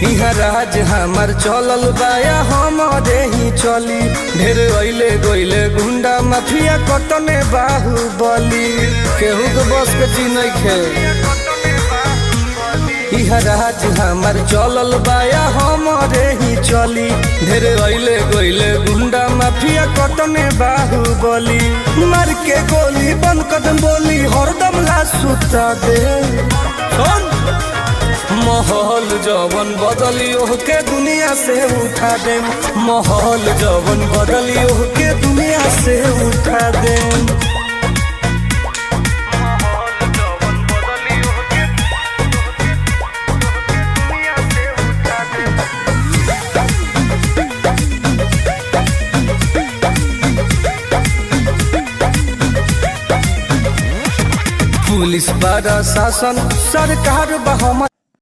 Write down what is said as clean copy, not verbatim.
इहाँ राज हमार चलल बाया हमारे ही चली। ढेर अइले गइले गुंडा माफिया कतने बाहुबली, केहू के बस के चीज नइखे। इहाँ राज हमार चलल बाया हमारे ही चली। ढेर अइले गइले गुंडा माफिया कतने बाहुबली, मार के गोली बंद कदम बोली हरदम ला सुता दे। माहौल जवन बदली के दुनिया से उठा दे, माहौल जवन बदली के दुनिया से उठा दे। पुलिस प्रशासन सरकार बा हमर